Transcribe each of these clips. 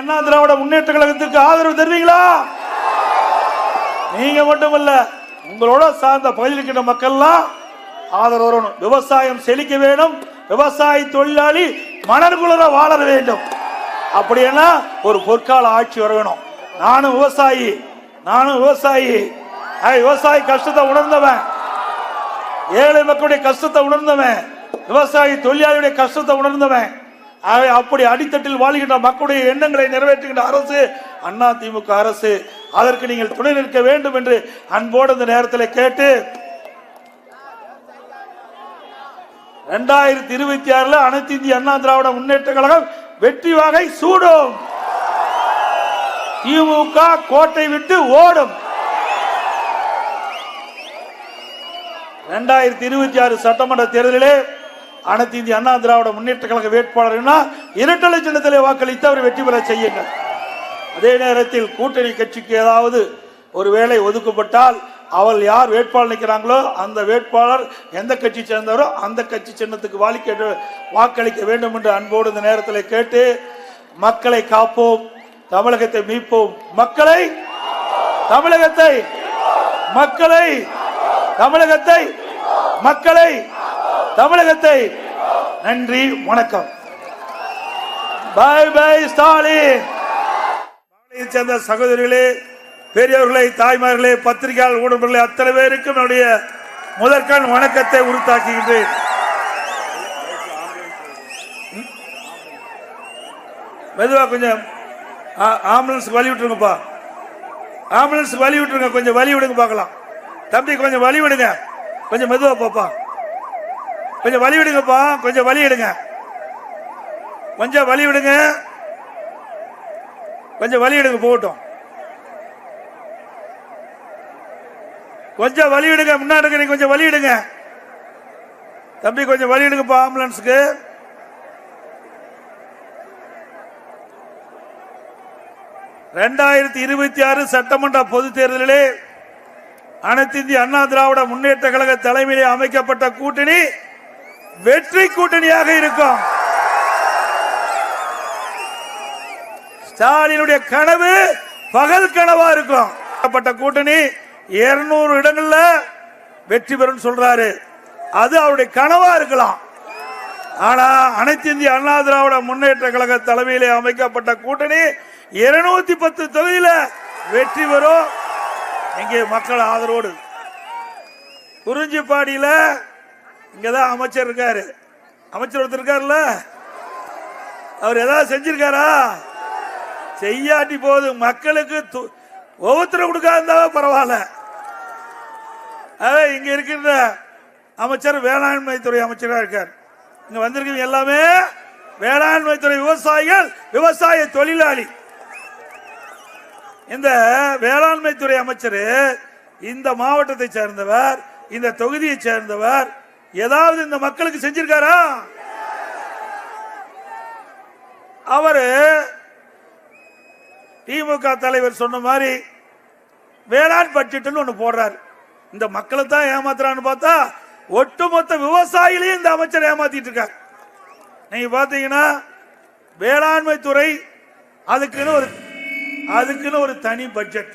அண்ணா திராவிட முன்னேற்ற கழகத்துக்கு ஆதரவு தருவீங்களா? நீங்க மட்டுமல்ல, உங்களோட சார்ந்த பகுதியில் மக்கள்லாம் ஆதரவு வரணும். விவசாயம் செழிக்க வேண்டும், விவசாய தொழிலாளி மணற்குளர வாழ வேண்டும். அப்படின்னா ஒரு பொற்கால ஆட்சி வர வேணும். நானும் விவசாயி, விவசாய கஷ்டத்தை உணர்ந்தவன், ஏழை மக்களுடைய கஷ்டத்தை உணர்ந்தவன், விவசாயி தொழிலாளியுடைய கஷ்டத்தை உணர்ந்தவன். அப்படி அடித்தட்டில் வாழ்கின்ற மக்களுடைய எண்ணங்களை நிறைவேற்றுகின்ற அரசு அதிமுக அரசு. அதற்கு நீங்கள் துணை நிற்க வேண்டும் என்று அன்போடு இந்த நேரத்தில் கேட்டு, 2026 அனைத்து இந்திய அண்ணா திராவிட முன்னேற்ற கழகம் வெற்றி வாகை சூடும். திமுக கோட்டை விட்டு ஓடும். 2026 சட்டமன்ற தேர்தலிலே அனைத்து இந்திய அண்ணா திராவிட முன்னேற்ற கழக வேட்பாளர் இரட்டலை சின்னத்திலே வாக்களித்து அவர் வெற்றி பெற செய்யுங்கள். அதே நேரத்தில் கூட்டணி கட்சிக்கு ஏதாவது ஒரு வேளை ஒதுக்கப்பட்டால் அவள் யார் வேட்பாளர் நிற்கிறாங்களோ அந்த வேட்பாளர் எந்த கட்சி சேர்ந்தவரோ அந்த கட்சி சின்னத்துக்கு வாக்களிக்க வேண்டும் என்று அன்போடு இந்த நேரத்தில் கேட்டு, மக்களை காப்போம், தமிழகத்தை மீட்போம். தமிழகத்தை நன்றி, வணக்கம். பாய் பாய் ஸ்டாலின். சேர்ந்த சகோதரிகளே, பெரியவர்களே, தாய்மார்களே, பத்திரிகையாளர் ஊடகங்களே, அத்தனை பேருக்கும் என்னுடைய முதற்கண் வணக்கத்தை உறுத்தாக்குகின்றேன். மெதுவா கொஞ்சம் ஆம்புலன்ஸ் வழி விட்டுருங்கப்பா, ஆம்புலன்ஸ் வழி விட்டுருங்க, கொஞ்சம் வழி விடுங்க பார்க்கலாம். தம்பி கொஞ்சம் வழி விடுங்க, கொஞ்சம் மெதுவா பாப்பா, கொஞ்சம் வழி விடுங்கப்பா, கொஞ்சம் வழி விடுங்க, கொஞ்சம் வழி விடுங்க, கொஞ்சம் வழி விடுங்க, போகட்டும். கொஞ்சம் வழி விடுங்க, முன்னாடி கொஞ்சம் வழி விடுங்க தம்பி, கொஞ்சம் வழி விடுங்கப்பா ஆம்புலன்ஸுக்கு. (2026) சட்டமன்ற பொது தேர்தலிலே அனைத்து இந்திய அண்ணா திராவிட முன்னேற்ற கழக தலைமையிலே அமைக்கப்பட்ட கூட்டணி வெற்றி கூட்டணியாக இருக்கும். ஸ்டாலினுடைய கனவு பகல் கனவா இருக்கும். கூட்டணி 200 இடங்கள்ல வெற்றி பெறும் சொல்றாரு. அது அவருடைய கனவா இருக்கலாம். ஆனா அனைத்து இந்திய அண்ணா திராவிட முன்னேற்ற கழக தலைமையிலே அமைக்கப்பட்ட கூட்டணி 210 தொகுதியில வெற்றி பெறும். இங்கே மக்கள் ஆதரவோடு. குறிஞ்சிப்பாடியில இங்கதான் அமைச்சர் இருக்காரு, அமைச்சர் ஒருத்தர் இருக்காருல்ல, அவர் ஏதாவது செஞ்சிருக்காரா? செய்யாட்டி போது மக்களுக்கு ஒவ்வொருத்தரும் கொடுக்காத பரவாயில்ல. இங்க இருக்கின்ற அமைச்சர் வேளாண்மை துறை அமைச்சராக இருக்கார். இங்க வந்திருக்க எல்லாமே வேளாண்மை துறை விவசாயிகள், விவசாய தொழிலாளி. இந்த வேளாண்மை துறை அமைச்சர் இந்த மாவட்டத்தை சேர்ந்தவர், இந்த தொகுதியை சேர்ந்தவர். ஏதாவது இந்த மக்களுக்கு செஞ்சிருக்காரா? அவரு திமுக தலைவர் சொன்ன மாதிரி வேளாண் பட்ஜெட் ஒண்ணு போடுறாரு. இந்த மக்களை தான் ஏமாத்துறான்னு பார்த்தா ஒட்டுமொத்த விவசாயிகளையும் இந்த அமைச்சர் ஏமாத்திட்டு இருக்கார். நீங்க பாத்தீங்கன்னா வேளாண்மை துறை அதுக்குன்னு ஒரு தனி பட்ஜெட்.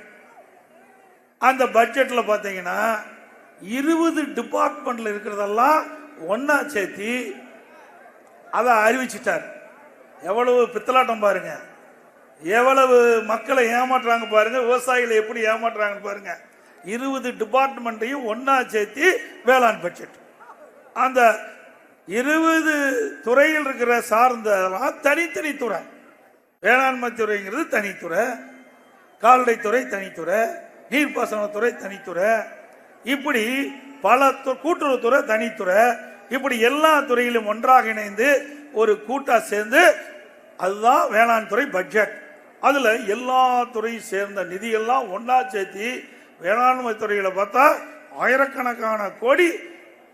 அந்த பட்ஜெட்ல பாத்தீங்கன்னா 20 டிபார்ட்மெண்ட்ல இருக்கிறதெல்லாம் ஒன்னா சேர்த்தி அதை அறிவிச்சிட்டார். எவ்வளவு பித்தலாட்டம் பாருங்க, எவ்வளவு மக்களை ஏமாற்றுறாங்க பாருங்க, விவசாயிகளை எப்படி ஏமாற்றுறாங்க பாருங்க. 20 டிபார்ட்மெண்ட்டையும் ஒன்னா சேர்த்து வேளாண் பட்ஜெட். அந்த 20 துறையில் இருக்கிற சார்ந்த தனித்தனி துறை. வேளாண்மை துறைங்கிறது தனித்துறை, கால்நடைத்துறை தனித்துறை, நீர்ப்பாசனத்துறை தனித்துறை, இப்படி பல கூட்டுறவுத்துறை தனித்துறை, இப்படி எல்லா துறையிலும் ஒன்றாக இணைந்து ஒரு கூட்டா சேர்ந்து அதுதான் வேளாண் துறை பட்ஜெட். அதுல எல்லா துறையும் சேர்ந்த நிதியெல்லாம் ஒன்னா சேர்த்தி வேளாண்மை துறையில பார்த்தா ஆயிரக்கணக்கான கோடி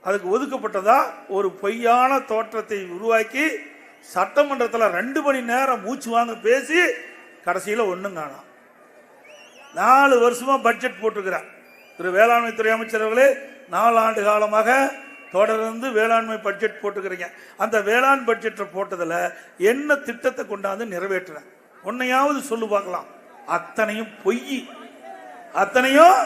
அதுக்கு ஒதுக்கப்பட்டதா ஒரு பொய்யான தோற்றத்தை உருவாக்கி சட்டமன்றத்தில் 2 மணி நேரம் மூச்சு வாங்க பேசி கடைசியில் ஒன்றும் காணோம். 4 வருஷமா பட்ஜெட் போட்டிருக்கிறார் திரு வேளாண்மை துறை அமைச்சர்களே. 4 ஆண்டு காலமாக தொடர்ந்து வேளாண்மை பட்ஜெட் போட்டுக்கிறீங்க. அந்த வேளாண் பட்ஜெட்டை போட்டதில் என்ன திட்டத்தை கொண்டாந்து நிறைவேற்றுறேன்? உன்னையாவது சொல்லு பார்க்கலாம். அத்தனையும் பொய், அத்தனையும்